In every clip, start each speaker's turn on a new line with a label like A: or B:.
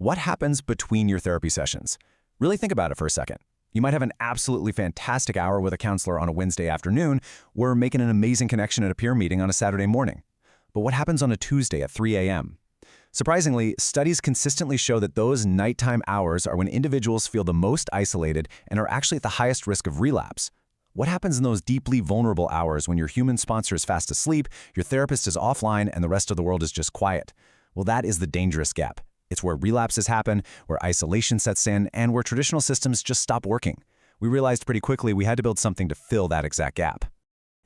A: What happens between your therapy sessions? Really think about it for a second. You might have an absolutely fantastic hour with a counselor on a Wednesday afternoon, or making an amazing connection at a peer meeting on a Saturday morning. But what happens on a Tuesday at 3 a.m.? Surprisingly, studies consistently show that those nighttime hours are when individuals feel the most isolated and are actually at the highest risk of relapse. What happens in those deeply vulnerable hours when your human sponsor is fast asleep, your therapist is offline, and the rest of the world is just quiet? Well, that is the dangerous gap. It's where relapses happen, where isolation sets in, and where traditional systems just stop working. We realized pretty quickly we had to build something to fill that exact gap.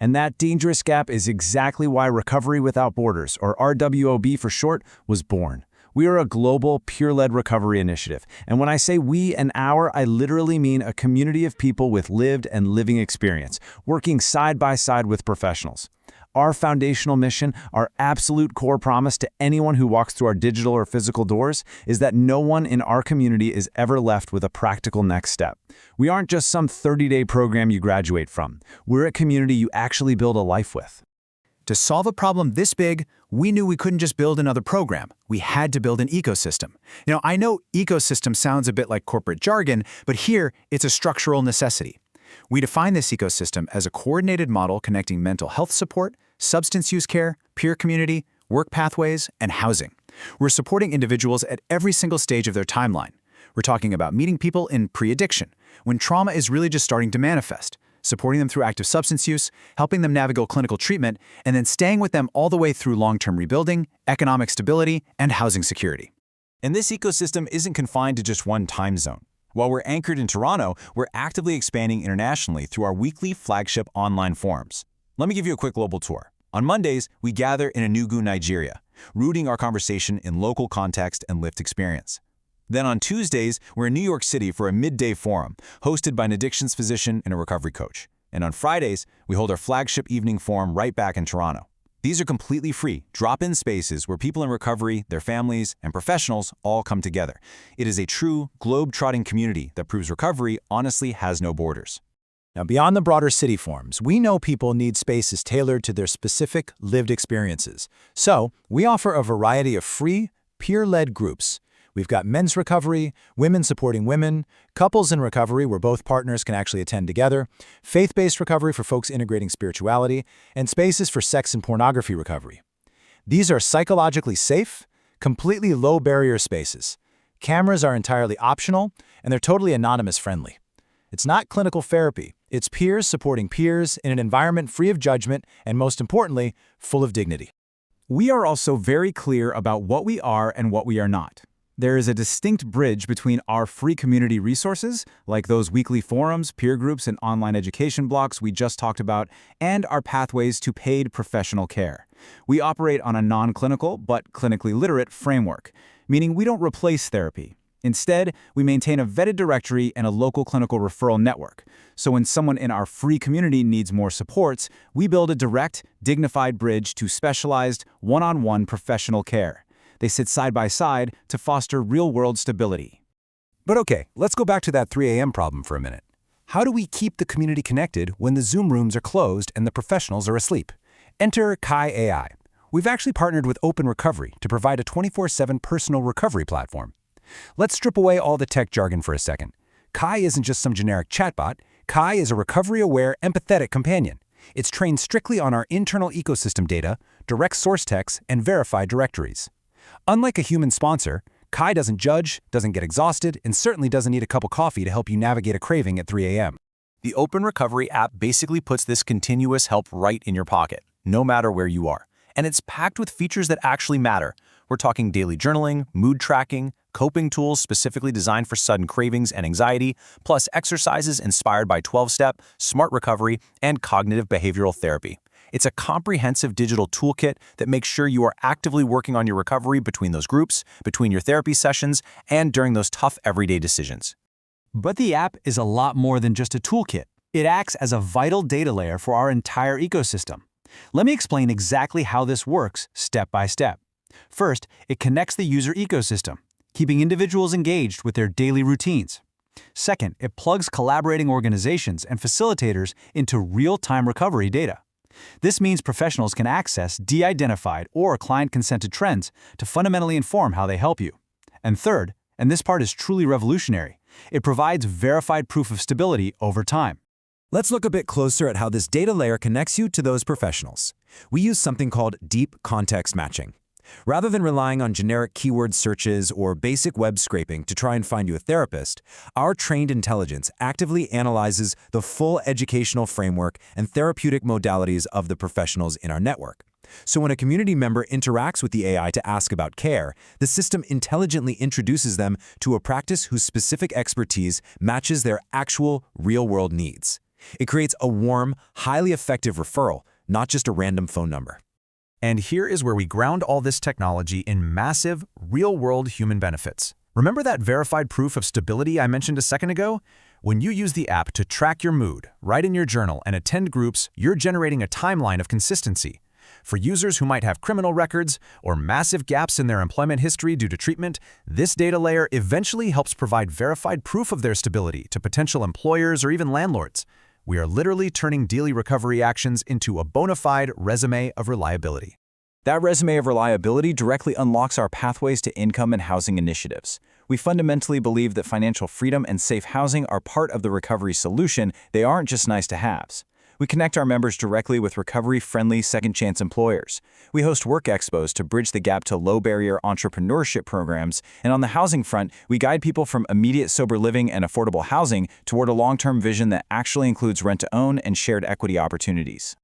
B: And that dangerous gap is exactly why Recovery Without Borders, or RWOB for short, was born. We are a global, peer-led recovery initiative. And when I say we and our, I literally mean a community of people with lived and living experience, working side by side with professionals. Our foundational mission, our absolute core promise to anyone who walks through our digital or physical doors, is that no one in our community is ever left with a practical next step. We aren't just some 30-day program you graduate from. We're a community you actually build a life with.
C: To solve a problem this big, we knew we couldn't just build another program. We had to build an ecosystem. I know ecosystem sounds a bit like corporate jargon, but here it's a structural necessity. We define this ecosystem as a coordinated model connecting mental health support, substance use care, peer community, work pathways, and housing. We're supporting individuals at every single stage of their timeline. We're talking about meeting people in pre-addiction, when trauma is really just starting to manifest, supporting them through active substance use, helping them navigate clinical treatment, and then staying with them all the way through long-term rebuilding, economic stability, and housing security.
A: And this ecosystem isn't confined to just one time zone. While we're anchored in Toronto, we're actively expanding internationally through our weekly Flagship online forums. Let me give you a quick global tour. On Mondays, we gather in Enugu, Nigeria, rooting our conversation in local context and lived experience. Then on Tuesdays, we're in New York City for a midday forum, hosted by an addictions physician and a recovery coach. And on Fridays, we hold our Flagship evening forum right back in Toronto. These are completely free, drop-in spaces where people in recovery, their families, and professionals all come together. It is a true, globe-trotting community that proves recovery honestly has no borders.
C: Now, beyond the broader city forums, we know people need spaces tailored to their specific lived experiences. So, we offer a variety of free, peer-led groups. We've got men's recovery, women supporting women, couples in recovery where both partners can actually attend together, faith-based recovery for folks integrating spirituality, and spaces for sex and pornography recovery. These are psychologically safe, completely low-barrier spaces. Cameras are entirely optional, and they're totally anonymous-friendly. It's not clinical therapy. It's peers supporting peers in an environment free of judgment and, most importantly, full of dignity.
B: We are also very clear about what we are and what we are not. There is a distinct bridge between our free community resources, like those weekly forums, peer groups, and online education blocks we just talked about, and our pathways to paid professional care. We operate on a non-clinical but clinically literate framework, meaning we don't replace therapy. Instead, we maintain a vetted directory and a local clinical referral network. So when someone in our free community needs more supports, we build a direct, dignified bridge to specialized, one-on-one professional care. They sit side by side to foster real-world stability.
A: But okay, let's go back to that 3 a.m. problem for a minute. How do we keep the community connected when the Zoom rooms are closed and the professionals are asleep? Enter Kai AI. We've actually partnered with OpenRecovery to provide a 24/7 personal recovery platform. Let's strip away all the tech jargon for a second. Kai isn't just some generic chatbot. Kai is a recovery-aware, empathetic companion. It's trained strictly on our internal ecosystem data, direct source texts, and verified directories. Unlike a human sponsor, Kai doesn't judge, doesn't get exhausted, and certainly doesn't need a cup of coffee to help you navigate a craving at 3 a.m. The OpenRecovery app basically puts this continuous help right in your pocket, no matter where you are. And it's packed with features that actually matter. We're talking daily journaling, mood tracking, coping tools specifically designed for sudden cravings and anxiety, plus exercises inspired by 12-step, smart recovery, and cognitive behavioral therapy. It's a comprehensive digital toolkit that makes sure you are actively working on your recovery between those groups, between your therapy sessions, and during those tough everyday decisions.
B: But the app is a lot more than just a toolkit. It acts as a vital data layer for our entire ecosystem. Let me explain exactly how this works step by step. First, it connects the user ecosystem, keeping individuals engaged with their daily routines. Second, it plugs collaborating organizations and facilitators into real-time recovery data. This means professionals can access de-identified or client-consented trends to fundamentally inform how they help you. And third, And this part is truly revolutionary. It provides verified proof of stability over time.
A: Let's look a bit closer at how this data layer connects you to those professionals. We use something called deep context matching. Rather than relying on generic keyword searches or basic web scraping to try and find you a therapist, our trained intelligence actively analyzes the full educational framework and therapeutic modalities of the professionals in our network. So when a community member interacts with the AI to ask about care, the system intelligently introduces them to a practice whose specific expertise matches their actual real-world needs. It creates a warm, highly effective referral, not just a random phone number.
D: And here is where we ground all this technology in massive, real-world human benefits. Remember that verified proof of stability I mentioned a second ago? When you use the app to track your mood, write in your journal, and attend groups, you're generating a timeline of consistency. For users who might have criminal records or massive gaps in their employment history due to treatment, this data layer eventually helps provide verified proof of their stability to potential employers or even landlords. We are literally turning daily recovery actions into a bona fide resume of reliability.
B: That resume of reliability directly unlocks our pathways to income and housing initiatives. We fundamentally believe that financial freedom and safe housing are part of the recovery solution. They aren't just nice-to-haves. We connect our members directly with recovery-friendly second-chance employers. We host work expos to bridge the gap to low-barrier entrepreneurship programs. And on the housing front, we guide people from immediate sober living and affordable housing toward a long-term vision that actually includes rent-to-own and shared equity opportunities.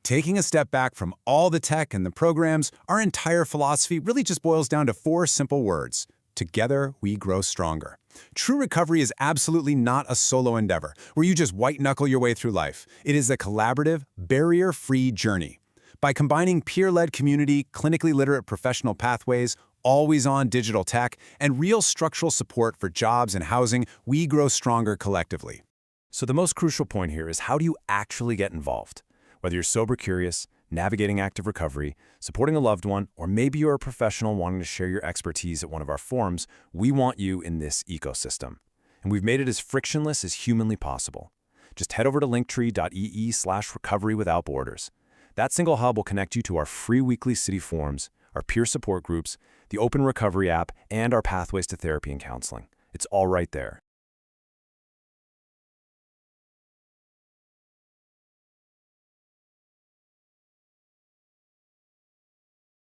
A: Taking a step back from all the tech and the programs, our entire philosophy really just boils down to 4 simple words. Together, we grow stronger. True recovery is absolutely not a solo endeavor where you just white-knuckle your way through life. It is a collaborative, barrier-free journey. By combining peer-led community, clinically literate professional pathways, always-on digital tech, and real structural support for jobs and housing, we grow stronger collectively. So the most crucial point here is, how do you actually get involved? Whether you're sober curious, navigating active recovery, supporting a loved one, or maybe you're a professional wanting to share your expertise at one of our forums, we want you in this ecosystem. And we've made it as frictionless as humanly possible. Just head over to linktree.ee/recoverywithoutborders. That single hub will connect you to our free weekly city forums, our peer support groups, the OpenRecovery app, and our pathways to therapy and counseling. It's all right there.